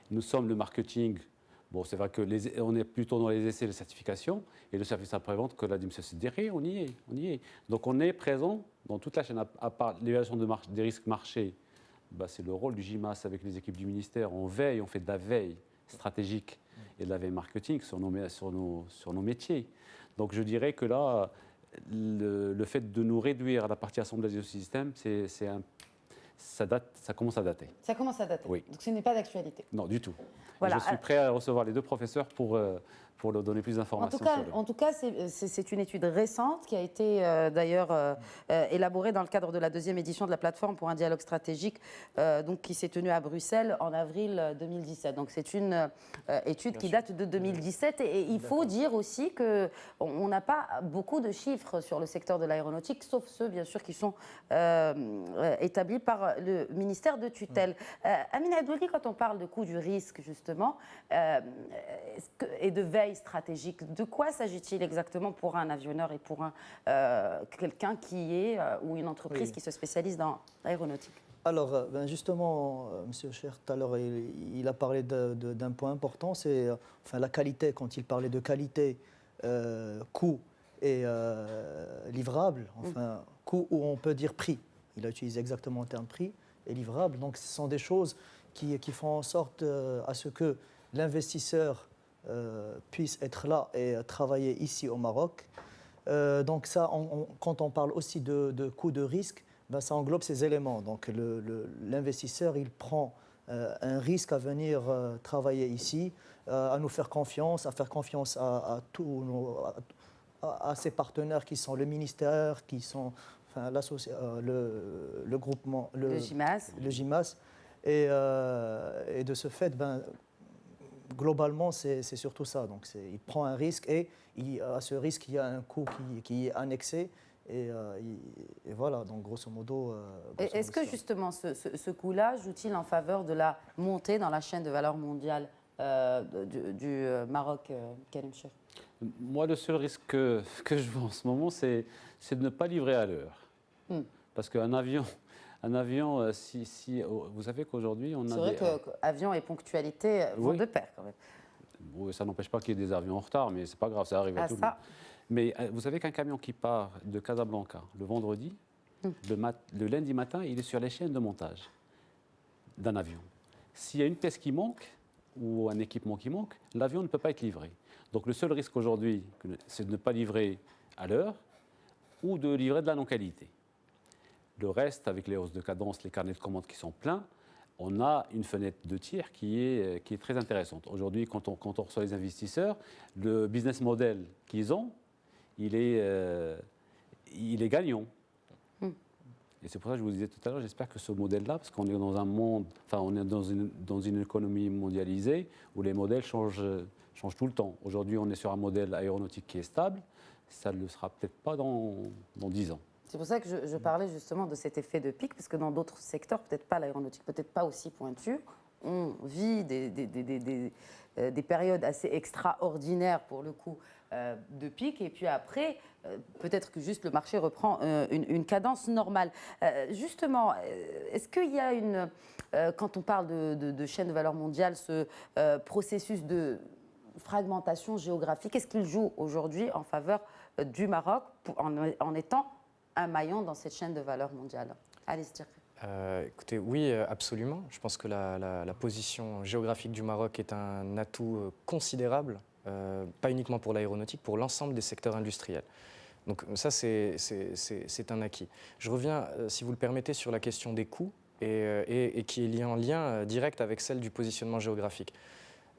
Nous sommes le marketing. Bon, c'est vrai qu'on est plutôt dans les essais et les certifications, et le service après-vente, que l'a dit M. Sideri, on y est. Donc on est présent dans toute la chaîne, à part l'évaluation des risques marchés. C'est le rôle du GIMAS avec les équipes du ministère. On veille, on fait de la veille stratégique et de la veille marketing sur nos métiers. Donc je dirais que là, le fait de nous réduire à la partie assemblage du système, ça commence à dater. Ça commence à dater. Oui. Donc ce n'est pas d'actualité. Non, du tout. Voilà. Je suis prêt à recevoir les deux professeurs pour leur donner plus d'informations. En tout cas, c'est une étude récente qui a été d'ailleurs élaborée dans le cadre de la deuxième édition de la plateforme pour un dialogue stratégique, donc qui s'est tenue à Bruxelles en avril 2017. Donc c'est une étude qui date de 2017 et il faut dire aussi qu'on n'a pas beaucoup de chiffres sur le secteur de l'aéronautique, sauf ceux bien sûr qui sont établis par le ministère de tutelle. Amina Abdouli, quand on parle de coût du risque justement et de veille stratégique, de quoi s'agit-il exactement pour un avionneur et pour quelqu'un qui est ou une entreprise qui se spécialise dans l'aéronautique? Alors, justement, M. Cher, tout à l'heure, il a parlé d'un point important, c'est la qualité. Quand il parlait de qualité, coût et livrable, coût où on peut dire prix. Il a utilisé exactement le terme prix et livrable. Donc, ce sont des choses qui font en sorte à ce que l'investisseur puisse être là et travailler ici au Maroc. Donc ça, quand on parle aussi de coût de risque, ça englobe ces éléments. Donc l'investisseur, il prend un risque à venir travailler ici, à nous faire confiance, à faire confiance à à ses partenaires qui sont le ministère, qui sont enfin, le groupement, Le GIMAS. le GIMAS. Et de ce fait, globalement, c'est surtout ça. Donc, il prend un risque et à ce risque, il y a un coût qui est annexé. Et voilà, donc grosso modo. Est-ce que justement ce coût-là joue-t-il en faveur de la montée dans la chaîne de valeur mondiale du Maroc, Karim Chir? Moi, le seul risque que je vois en ce moment, c'est de ne pas livrer à l'heure. Parce qu'un avion, vous savez qu'aujourd'hui, on a. C'est vrai qu'avion et ponctualité vont de pair quand même. Oui, ça n'empêche pas qu'il y ait des avions en retard, mais c'est pas grave, ça arrive à tout le monde. Mais vous savez qu'un camion qui part de Casablanca le vendredi, le lundi matin, il est sur les chaînes de montage d'un avion. S'il y a une pièce qui manque ou un équipement qui manque, l'avion ne peut pas être livré. Donc le seul risque aujourd'hui, c'est de ne pas livrer à l'heure ou de livrer de la non-qualité. Le reste, avec les hausses de cadence, les carnets de commandes qui sont pleins, on a une fenêtre de tir qui est très intéressante. Aujourd'hui, quand on reçoit les investisseurs, le business model qu'ils ont, il est gagnant. Et c'est pour ça que je vous disais tout à l'heure, j'espère que ce modèle-là, parce qu'on est dans un monde, enfin on est dans une économie mondialisée où les modèles changent tout le temps. Aujourd'hui, on est sur un modèle aéronautique qui est stable, ça ne le sera peut-être pas dans 10 ans. C'est pour ça que je parlais justement de cet effet de pic, parce que dans d'autres secteurs, peut-être pas l'aéronautique, peut-être pas aussi pointu, on vit des périodes assez extraordinaires pour le coup de pic, et puis après, peut-être que juste le marché reprend une cadence normale. Justement, est-ce qu'il y a quand on parle de chaîne de valeur mondiale, ce processus de fragmentation géographique, est-ce qu'il joue aujourd'hui en faveur du Maroc en étant un maillon dans cette chaîne de valeur mondiale? Allez, se dire. Écoutez, oui, absolument. Je pense que la position géographique du Maroc est un atout considérable, pas uniquement pour l'aéronautique, pour l'ensemble des secteurs industriels. Donc ça, c'est un acquis. Je reviens, si vous le permettez, sur la question des coûts et qui est liée en lien direct avec celle du positionnement géographique.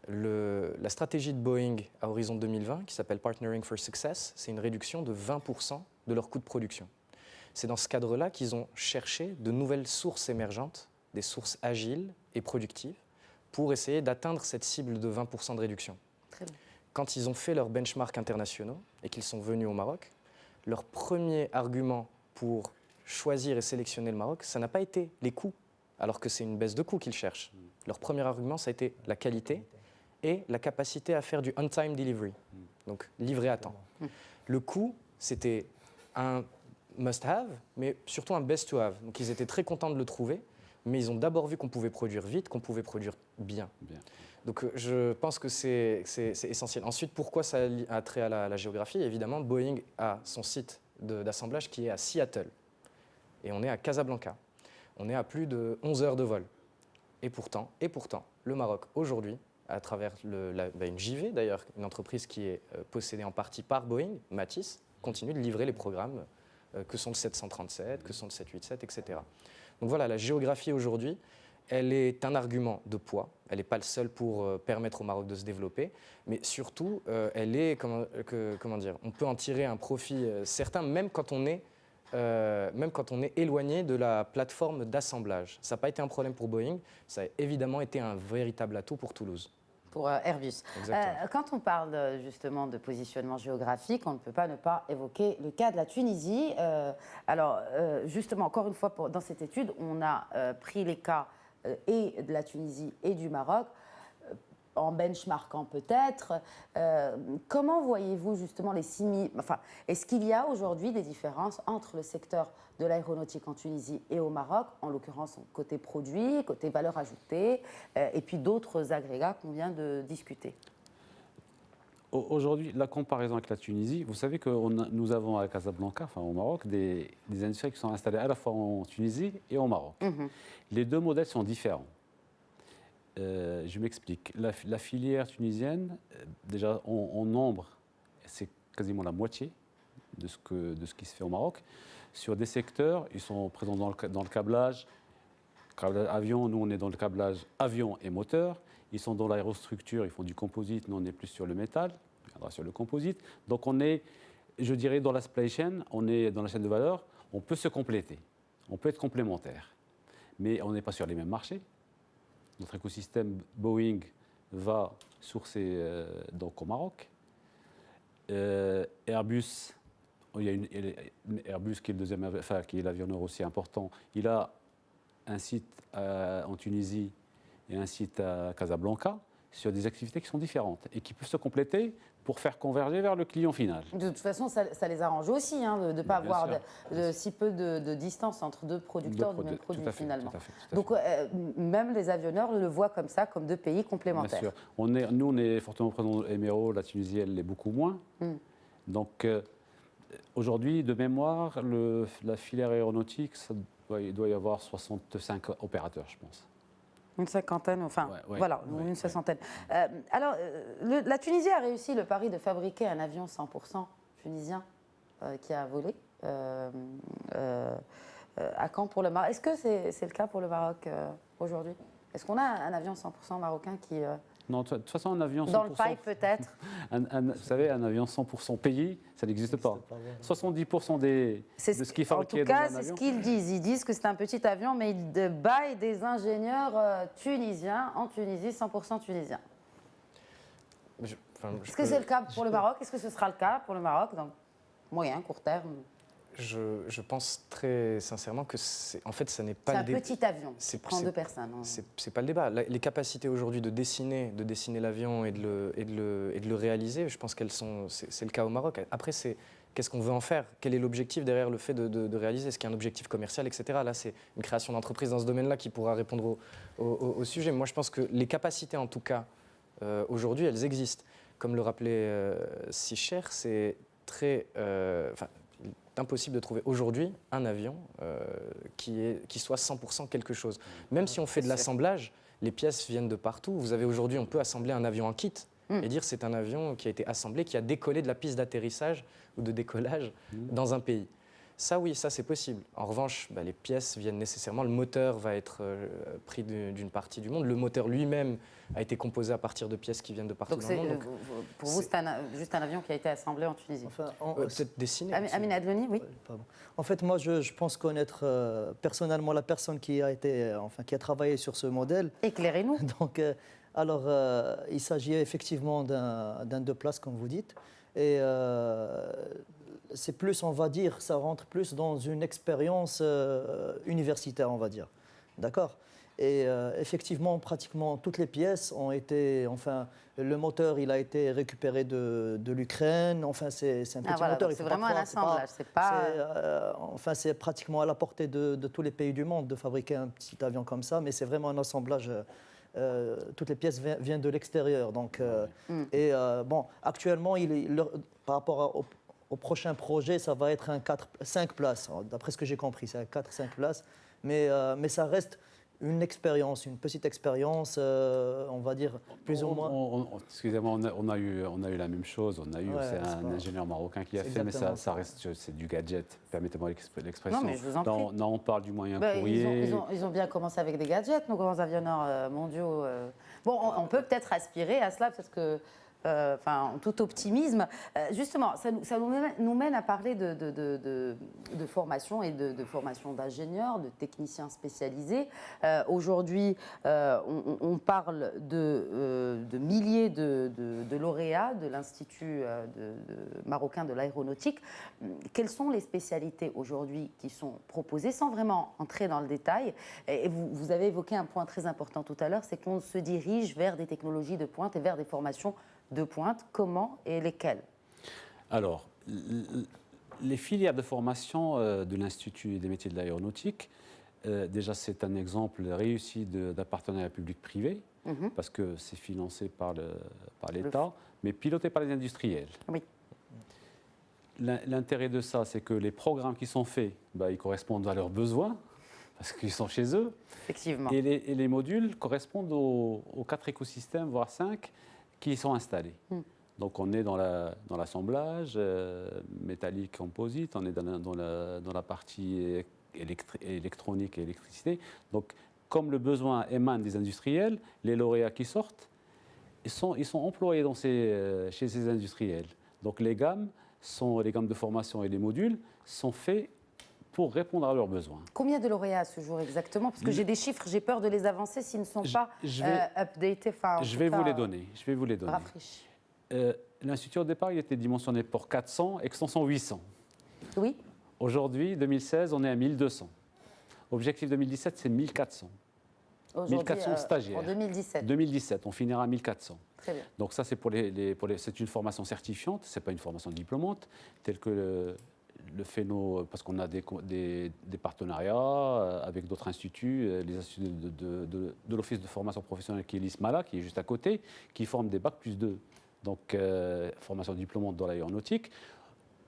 La stratégie de Boeing à horizon 2020, qui s'appelle Partnering for Success, c'est une réduction de 20% de leurs coûts de production. C'est dans ce cadre-là qu'ils ont cherché de nouvelles sources émergentes, des sources agiles et productives, pour essayer d'atteindre cette cible de 20% de réduction. Très bien. Quand ils ont fait leurs benchmarks internationaux et qu'ils sont venus au Maroc, leur premier argument pour choisir et sélectionner le Maroc, ça n'a pas été les coûts, alors que c'est une baisse de coûts qu'ils cherchent. Leur premier argument, ça a été la qualité et la capacité à faire du on-time delivery, donc livrer à temps. Le coût, c'était un must-have, mais surtout un best-to-have. Donc ils étaient très contents de le trouver, mais ils ont d'abord vu qu'on pouvait produire vite, qu'on pouvait produire bien. Donc je pense que c'est essentiel. Ensuite, pourquoi ça a trait à la géographie? Évidemment, Boeing a son site d'assemblage qui est à Seattle, et on est à Casablanca. On est à plus de 11 heures de vol. Et pourtant, le Maroc, aujourd'hui, à travers une JV d'ailleurs, une entreprise qui est possédée en partie par Boeing, Matisse, continue de livrer les programmes que sont le 737, que sont le 787, etc. Donc voilà, la géographie aujourd'hui, elle est un argument de poids. Elle n'est pas le seul pour permettre au Maroc de se développer, mais surtout, elle est, comment dire, on peut en tirer un profit certain, même quand on est éloigné de la plateforme d'assemblage. Ça n'a pas été un problème pour Boeing, ça a évidemment été un véritable atout pour Toulouse. Pour Airbus. Quand on parle justement de positionnement géographique, on ne peut pas ne pas évoquer le cas de la Tunisie. Justement, encore une fois, dans cette étude, on a pris les cas et de la Tunisie et du Maroc, en benchmarkant peut-être. Comment voyez-vous justement les est-ce qu'il y a aujourd'hui des différences entre le secteur de l'aéronautique en Tunisie et au Maroc, en l'occurrence côté produit, côté valeur ajoutée, et puis d'autres agrégats qu'on vient de discuter? Aujourd'hui, la comparaison avec la Tunisie, vous savez que nous avons à Casablanca, enfin au Maroc, des industries qui sont installées à la fois en Tunisie et au Maroc. Les deux modèles sont différents. Je m'explique. La filière tunisienne, déjà en nombre, c'est quasiment la moitié de ce qui se fait au Maroc. Sur des secteurs, ils sont présents dans le câblage avion, nous on est dans le câblage avion et moteur. Ils sont dans l'aérostructure, ils font du composite, nous on est plus sur le métal, on viendra sur le composite. Donc on est je dirais dans la supply chain, on est dans la chaîne de valeur, on peut se compléter, on peut être complémentaire. Mais on n'est pas sur les mêmes marchés. Notre écosystème Boeing va sourcer donc au Maroc. Airbus, Airbus qui est le deuxième, enfin, qui est l'avionneur aussi important, il a un site en Tunisie et un site à Casablanca sur des activités qui sont différentes et qui peuvent se compléter pour faire converger vers le client final. De toute façon, ça les arrange aussi hein, de ne pas Bien avoir sûr. si peu de distance entre deux producteurs du même produit tout à fait, finalement. tout à fait. Donc même les avionneurs le voient comme ça, comme deux pays complémentaires. Bien sûr. Nous, on est fortement présents dans l'éméro, la Tunisie, elle l'est beaucoup moins. Donc aujourd'hui, de mémoire, la filière aéronautique, il doit y avoir 65 opérateurs, je pense. Une cinquantaine, enfin, Ouais, voilà, une soixantaine. Alors, la Tunisie a réussi le pari de fabriquer un avion 100% tunisien qui a volé à Caen pour le Maroc. Est-ce que c'est le cas pour le Maroc aujourd'hui? Est-ce qu'on a un avion 100% marocain qui... Non, de toute façon, un avion 100%... Dans le pipe, peut-être. Vous savez, un avion 100% payé, ça n'existe pas. 70% de ce qui est fabriqué dans un avion... En tout cas, c'est ce qu'ils disent. Ils disent que c'est un petit avion, mais ils baillent des ingénieurs tunisiens en Tunisie, 100% tunisiens. Est-ce que c'est le cas pour le Maroc? Est-ce que ce sera le cas pour le Maroc dans moyen, court terme? Je pense très sincèrement que en fait, ça n'est pas le débat. C'est un petit avion qui prend deux personnes. C'est pas le débat. Les capacités aujourd'hui de dessiner l'avion et de le réaliser, je pense qu'elles sont. C'est le cas au Maroc. Après, c'est qu'est-ce qu'on veut en faire? Quel est l'objectif derrière le fait de réaliser? Est-ce qu'il y a un objectif commercial, etc. Là, c'est une création d'entreprise dans ce domaine-là qui pourra répondre au sujet. Moi, je pense que les capacités, en tout cas, aujourd'hui, elles existent. Comme le rappelait Sicher, c'est très. Impossible de trouver aujourd'hui un avion qui soit 100% quelque chose. Même si on fait de l'assemblage, les pièces viennent de partout. Vous avez aujourd'hui, on peut assembler un avion en kit et dire c'est un avion qui a été assemblé, qui a décollé de la piste d'atterrissage ou de décollage dans un pays. Ça, oui, ça c'est possible. En revanche, les pièces viennent nécessairement, le moteur va être pris d'une partie du monde. Le moteur lui-même a été composé à partir de pièces qui viennent de partout dans le monde. Donc, pour vous, c'est juste un avion qui a été assemblé en Tunisie. Enfin, peut-être dessiné. Amine Adloni, oui. Pardon. En fait, moi, je pense connaître personnellement la personne qui a travaillé sur ce modèle. Éclairez-nous. Donc, il s'agit effectivement d'un deux places, comme vous dites. Et c'est plus, on va dire, ça rentre plus dans une expérience universitaire, on va dire. D'accord? Et effectivement, pratiquement toutes les pièces ont été, le moteur, il a été récupéré de l'Ukraine. Enfin, c'est un petit moteur. C'est vraiment un assemblage. C'est pratiquement à la portée de tous les pays du monde de fabriquer un petit avion comme ça, mais c'est vraiment un assemblage. Toutes les pièces viennent de l'extérieur. Donc, actuellement, par rapport au prochain projet, ça va être un 5 places. D'après ce que j'ai compris, c'est un 4-5 places. Mais ça reste une expérience, une petite expérience, on va dire, plus ou moins. Excusez-moi, on a eu la même chose. C'est un ingénieur marocain qui a fait, mais ça reste, c'est du gadget. Permettez-moi l'expression. Non, mais je vous en prie. Non, on parle du moyen courrier. Ils ont bien commencé avec des gadgets, nos grands avionneurs mondiaux. Bon, on peut peut-être aspirer à cela, parce que en tout optimisme. Justement, ça nous mène à parler de formation et de formation d'ingénieurs, de techniciens spécialisés. Aujourd'hui, on parle de milliers de lauréats de l'Institut marocain de l'aéronautique. Quelles sont les spécialités aujourd'hui qui sont proposées, sans vraiment entrer dans le détail? Et vous avez évoqué un point très important tout à l'heure, c'est qu'on se dirige vers des technologies de pointe et vers des formations de pointe. Comment et lesquelles? Alors, les filières de formation de l'Institut des métiers de l'aéronautique, déjà c'est un exemple réussi d'un partenariat public-privé, parce que c'est financé par l'État, mais piloté par les industriels. Oui. L'intérêt de ça, c'est que les programmes qui sont faits, ils correspondent à leurs besoins, parce qu'ils sont chez eux. Effectivement. Et les modules correspondent aux 4 écosystèmes, voire 5, qui sont installés. Donc on est dans l'assemblage métallique composite, on est dans la partie électronique et électricité. Donc comme le besoin émane des industriels, les lauréats qui sortent, ils sont employés chez ces industriels. Donc les gammes les gammes de formation et les modules sont faits pour répondre à leurs besoins. Combien de lauréats à ce jour exactement? Parce que j'ai des chiffres, j'ai peur de les avancer s'ils ne sont pas updatés. Je vais vous les donner. Rafraîchis. L'Institut, au départ, il était dimensionné pour 400, extension 800. Oui. Aujourd'hui, 2016, on est à 1200. Objectif 2017, c'est 1400. 1400 stagiaires. En 2017. 2017, on finira à 1400. Très bien. Donc ça, c'est c'est une formation certifiante, c'est pas une formation diplômante, telle que le fait parce qu'on a des partenariats avec d'autres instituts, les instituts de l'Office de formation professionnelle qui est l'ISMALA, qui est juste à côté, qui forment des bacs plus 2. Donc, formation diplômante dans l'aéronautique.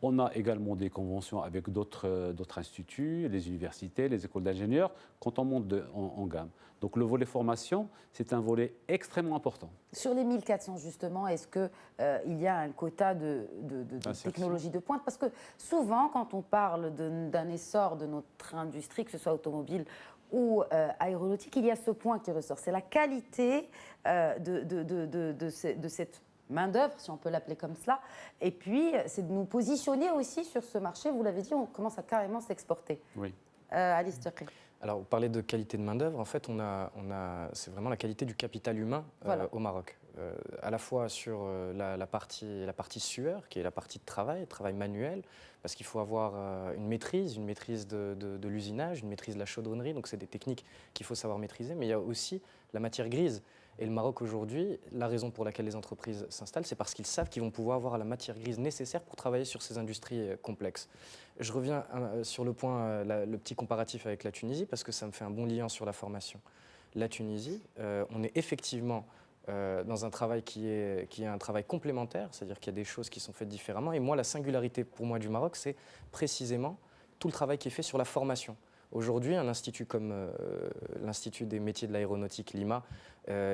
On a également des conventions avec d'autres instituts, les universités, les écoles d'ingénieurs, quand on monte en gamme. Donc le volet formation, c'est un volet extrêmement important. Sur les 1400 justement, est-ce qu'il y a un quota de technologie de pointe? Parce que souvent, quand on parle d'un essor de notre industrie, que ce soit automobile ou aéronautique, il y a ce point qui ressort. C'est la qualité de cette main-d'œuvre, si on peut l'appeler comme cela. Et puis, c'est de nous positionner aussi sur ce marché. Vous l'avez dit, on commence à carrément s'exporter. Oui. Alice Turki. Alors, vous parlez de qualité de main-d'œuvre. En fait, c'est vraiment la qualité du capital humain au Maroc. À la fois sur la partie sueur, qui est la partie de travail manuel, parce qu'il faut avoir une maîtrise de l'usinage, une maîtrise de la chaudronnerie. Donc, c'est des techniques qu'il faut savoir maîtriser. Mais il y a aussi la matière grise. Et le Maroc aujourd'hui, la raison pour laquelle les entreprises s'installent, c'est parce qu'ils savent qu'ils vont pouvoir avoir la matière grise nécessaire pour travailler sur ces industries complexes. Je reviens sur le point, le petit comparatif avec la Tunisie, parce que ça me fait un bon lien sur la formation. La Tunisie, on est effectivement dans un travail qui est un travail complémentaire, c'est-à-dire qu'il y a des choses qui sont faites différemment. Et moi, la singularité pour moi du Maroc, c'est précisément tout le travail qui est fait sur la formation. Aujourd'hui, un institut comme l'Institut des métiers de l'aéronautique, l'IMA,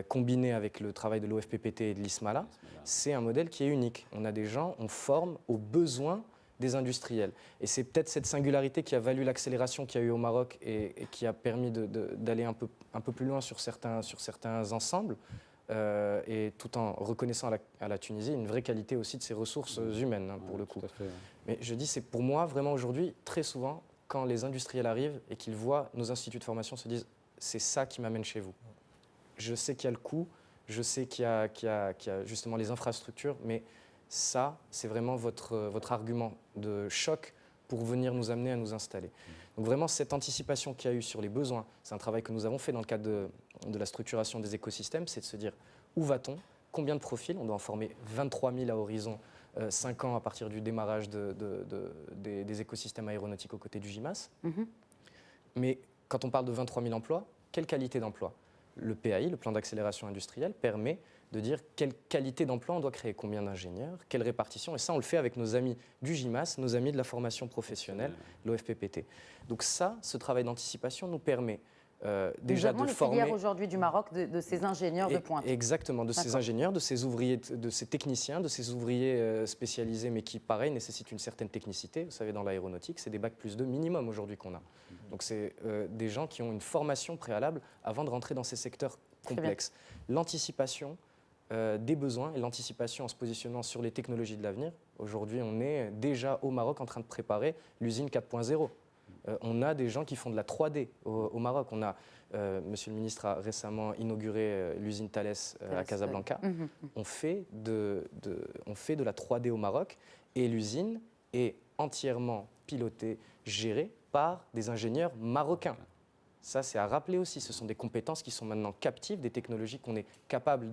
combiné avec le travail de l'OFPPT et de l'ISMALA, c'est un modèle qui est unique. On a des gens, on forme aux besoins des industriels. Et c'est peut-être cette singularité qui a valu l'accélération qu'il y a eu au Maroc et qui a permis d'aller un peu plus loin sur certains ensembles, et tout en reconnaissant à la Tunisie une vraie qualité aussi de ses ressources humaines, pour le coup. Tout à fait, ouais. Mais je dis, c'est pour moi, vraiment aujourd'hui, très souvent, quand les industriels arrivent et qu'ils voient nos instituts de formation, se disent « c'est ça qui m'amène chez vous ». Je sais qu'il y a le coût, je sais qu'il y a justement les infrastructures, mais ça, c'est vraiment votre argument de choc pour venir nous amener à nous installer. Donc vraiment, cette anticipation qu'il y a eu sur les besoins, c'est un travail que nous avons fait dans le cadre de la structuration des écosystèmes, c'est de se dire où va-t-on, combien de profils, on doit en former 23 000 à horizon 5 ans à partir du démarrage des écosystèmes aéronautiques aux côtés du GIMAS. Mais quand on parle de 23 000 emplois, quelle qualité d'emploi? Le PAI, le plan d'accélération industrielle, permet de dire quelle qualité d'emploi on doit créer, combien d'ingénieurs, quelle répartition. Et ça, on le fait avec nos amis du GIMAS, nos amis de la formation professionnelle, l'OFPPT. Donc ça, ce travail d'anticipation nous permet déjà de former... les filières aujourd'hui du Maroc de ces ingénieurs de pointe. Exactement, de ces ingénieurs, de ces ouvriers, de ces techniciens, de ces ouvriers spécialisés, mais qui, pareil, nécessitent une certaine technicité. Vous savez, dans l'aéronautique, c'est des bacs plus 2 minimum aujourd'hui qu'on a. Donc c'est des gens qui ont une formation préalable avant de rentrer dans ces secteurs complexes. L'anticipation des besoins et l'anticipation en se positionnant sur les technologies de l'avenir. Aujourd'hui, on est déjà au Maroc en train de préparer l'usine 4.0. On a des gens qui font de la 3D au Maroc. Monsieur le ministre a récemment inauguré l'usine Thales à Casablanca. On fait de la 3D au Maroc et l'usine est entièrement pilotée, gérée par des ingénieurs marocains. Ça, c'est à rappeler aussi. Ce sont des compétences qui sont maintenant captives, des technologies qu'on est capable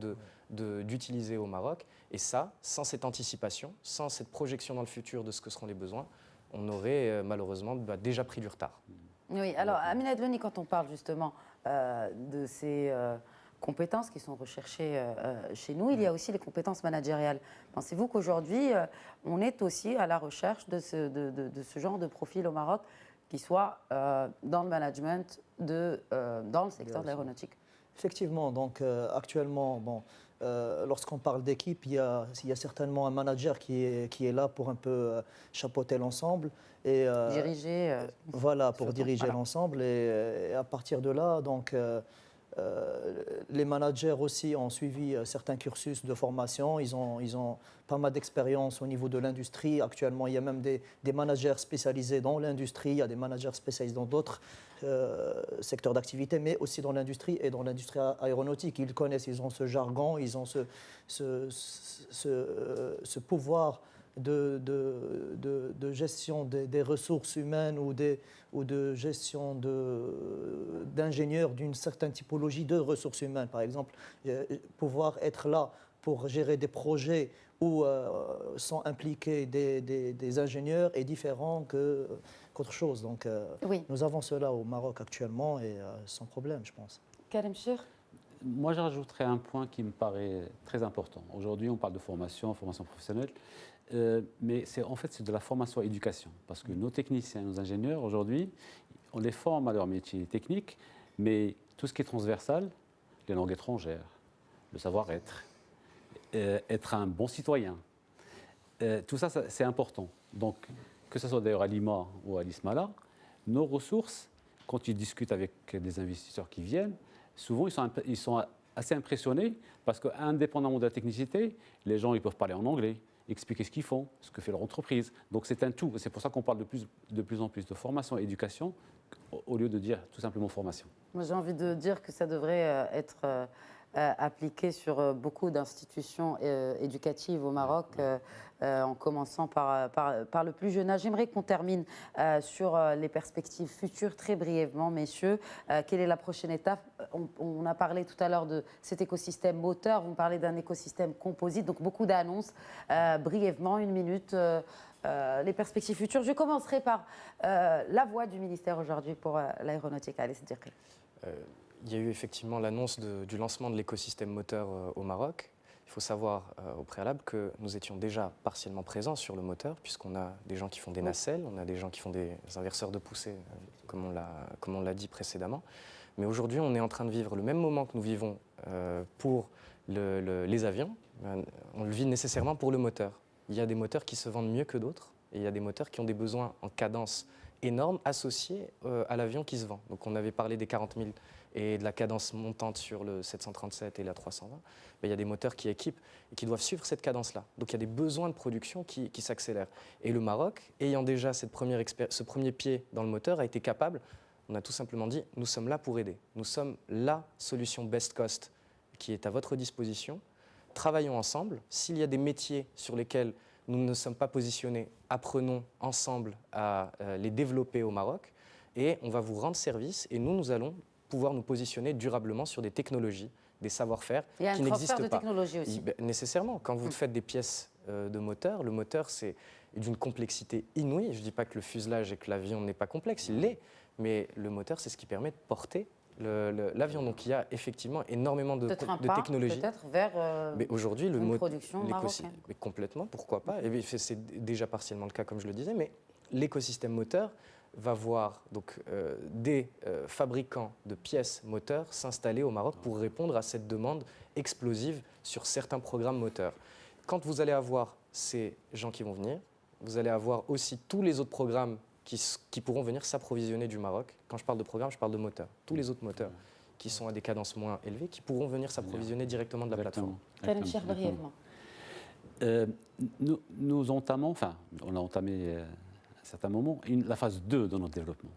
d'utiliser au Maroc. Et ça, sans cette anticipation, sans cette projection dans le futur de ce que seront les besoins, on aurait malheureusement déjà pris du retard. Oui, alors Amina Edloni, quand on parle justement de ces compétences qui sont recherchées chez nous, il y a aussi les compétences managériales. Pensez-vous qu'aujourd'hui, on est aussi à la recherche de ce genre de profil au Maroc qui soit dans le management, dans le secteur de l'aéronautique? Effectivement, donc actuellement, lorsqu'on parle d'équipe, il y a certainement un manager qui est là pour un peu chapeauter l'ensemble et diriger. Voilà, pour diriger l'ensemble et à partir de là, donc les managers aussi ont suivi certains cursus de formation. Ils ont pas mal d'expérience au niveau de l'industrie. Actuellement, il y a même des managers spécialisés dans l'industrie. Il y a des managers spécialisés dans d'autres secteurs d'activité, mais aussi dans l'industrie et dans l'industrie aéronautique. Ils connaissent, ils ont ce jargon, ils ont ce pouvoir de gestion des ressources humaines ou de gestion d'ingénieurs d'une certaine typologie de ressources humaines. Par exemple, pouvoir être là pour gérer des projets où sont impliqués des ingénieurs est différent qu'autre chose. Donc, Oui. nous avons cela au Maroc actuellement et sans problème, je pense. Karim Chir? Moi, je rajouterais un point qui me paraît très important. Aujourd'hui, on parle de formation professionnelle, mais en fait, c'est de la formation-éducation. Parce que nos techniciens, nos ingénieurs, aujourd'hui, on les forme à leur métier technique, mais tout ce qui est transversal, les langues étrangères, le savoir-être, être un bon citoyen, tout ça, c'est important. Donc, que ce soit d'ailleurs à l'IMA ou à l'ISMALA, nos ressources, quand ils discutent avec des investisseurs qui viennent, souvent, ils sont assez impressionnés parce qu'indépendamment de la technicité, les gens ils peuvent parler en anglais, expliquer ce qu'ils font, ce que fait leur entreprise. Donc c'est un tout. C'est pour ça qu'on parle de plus en plus de formation et éducation au lieu de dire tout simplement formation. Moi, j'ai envie de dire que ça devrait être appliqué sur beaucoup d'institutions éducatives au Maroc, en commençant par le plus jeune âge. J'aimerais qu'on termine sur les perspectives futures très brièvement, messieurs. Quelle est la prochaine étape? On a parlé tout à l'heure de cet écosystème moteur, vous me parlez d'un écosystème composite, donc beaucoup d'annonces. Brièvement, 1 minute. Les perspectives futures. Je commencerai par la voix du ministère aujourd'hui pour l'aéronautique. Allez, c'est dire que... Il y a eu effectivement l'annonce du lancement de l'écosystème moteur au Maroc. Il faut savoir au préalable que nous étions déjà partiellement présents sur le moteur, puisqu'on a des gens qui font des nacelles, on a des gens qui font des inverseurs de poussée, comme on l'a dit précédemment. Mais aujourd'hui, on est en train de vivre le même moment que nous vivons pour les avions. On le vit nécessairement pour le moteur. Il y a des moteurs qui se vendent mieux que d'autres, et il y a des moteurs qui ont des besoins en cadence énorme associés à l'avion qui se vend. Donc on avait parlé des 40 000 et de la cadence montante sur le 737 et la 320. Mais il y a des moteurs qui équipent et qui doivent suivre cette cadence-là. Donc il y a des besoins de production qui s'accélèrent. Et le Maroc, ayant déjà ce premier pied dans le moteur, a été capable, on a tout simplement dit, nous sommes là pour aider. Nous sommes la solution best cost qui est à votre disposition. Travaillons ensemble. S'il y a des métiers sur lesquels nous ne sommes pas positionnés, apprenons ensemble à les développer au Maroc et on va vous rendre service et nous allons pouvoir nous positionner durablement sur des technologies, des savoir-faire qui n'existent pas. Il y a un transfert de technologie aussi. Nécessairement. Quand vous faites des pièces de moteur, le moteur c'est d'une complexité inouïe. Je ne dis pas que le fuselage et que l'avion n'est pas complexe, il l'est, mais le moteur c'est ce qui permet de porter l'avion. Donc il y a effectivement énormément de technologies. Peut-être vers mais aujourd'hui, une production marocaine. Mais complètement, pourquoi pas. Et c'est déjà partiellement le cas, comme je le disais, mais l'écosystème moteur va voir donc, des fabricants de pièces moteurs s'installer au Maroc pour répondre à cette demande explosive sur certains programmes moteurs. Quand vous allez avoir ces gens qui vont venir, vous allez avoir aussi tous les autres programmes qui pourront venir s'approvisionner du Maroc. Quand je parle de programme, je parle de moteurs. Tous les autres moteurs qui sont à des cadences moins élevées, qui pourront venir s'approvisionner directement de la plateforme. Karim Chir, brièvement. Nous entamons, enfin, on a entamé à un certain moment, la phase 2 de notre développement.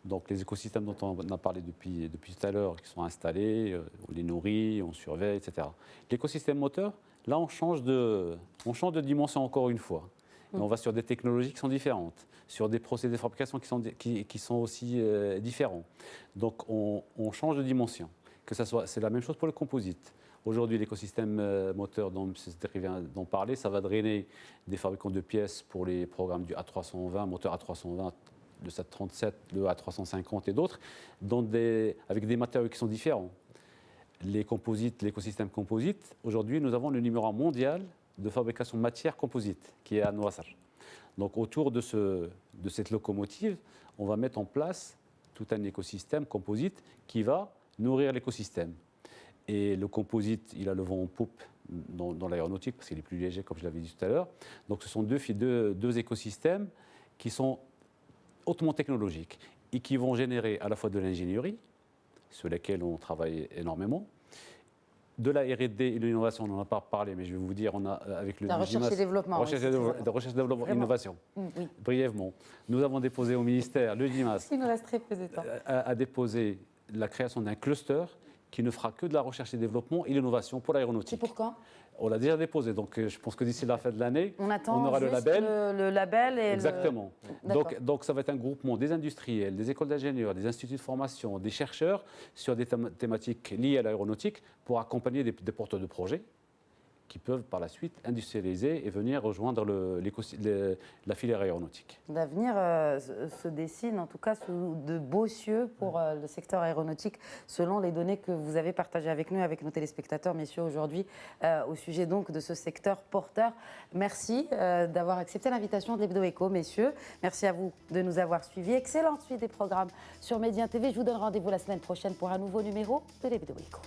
Donc les écosystèmes dont on a parlé depuis tout à l'heure, qui sont installés, on les nourrit, on surveille, etc. L'écosystème moteur, là on change de dimension encore une fois. Et on va sur des technologies qui sont différentes, sur des procédés de fabrication qui sont aussi différents. Donc on change de dimension. C'est la même chose pour le composite. Aujourd'hui, l'écosystème moteur dont vient d'en parler, ça va drainer des fabricants de pièces pour les programmes du A320, moteur A320, le 737, le A350 et d'autres, avec des matériaux qui sont différents. Les composites, l'écosystème composite, aujourd'hui, nous avons le numéro 1 mondial de fabrication de matières composites, qui est à Noassar. Donc autour de cette locomotive, on va mettre en place tout un écosystème composite qui va nourrir l'écosystème. Et le composite, il a le vent en poupe dans l'aéronautique, parce qu'il est plus léger, comme je l'avais dit tout à l'heure. Donc ce sont deux écosystèmes qui sont hautement technologiques et qui vont générer à la fois de l'ingénierie, sur lesquels on travaille énormément. De la R&D et de l'innovation, on n'en a pas parlé, mais je vais vous dire, on a avec le La recherche et développement. recherche et développement, Vraiment. innovation. Oui. Brièvement, nous avons déposé au ministère, le GIMAS Il nous reste très peu de temps. a déposé la création d'un cluster qui ne fera que de la recherche et développement et l'innovation pour C'est l'aéronautique. pour quand? On l'a déjà déposé, donc je pense que d'ici la fin de l'année, On attend aura le juste label. le label et Exactement. D'accord. Donc ça va être un groupement des industriels, des écoles d'ingénieurs, des instituts de formation, des chercheurs sur des thématiques liées à l'aéronautique pour accompagner des porteurs de projets qui peuvent par la suite industrialiser et venir rejoindre la filière aéronautique. L'avenir se dessine en tout cas sous de beaux cieux pour le secteur aéronautique, selon les données que vous avez partagées avec nous, avec nos téléspectateurs, messieurs, aujourd'hui, au sujet donc de ce secteur porteur. Merci d'avoir accepté l'invitation de l'Hebdo Éco, messieurs. Merci à vous de nous avoir suivis. Excellente suite des programmes sur Médien TV. Je vous donne rendez-vous la semaine prochaine pour un nouveau numéro de l'Hebdo Éco.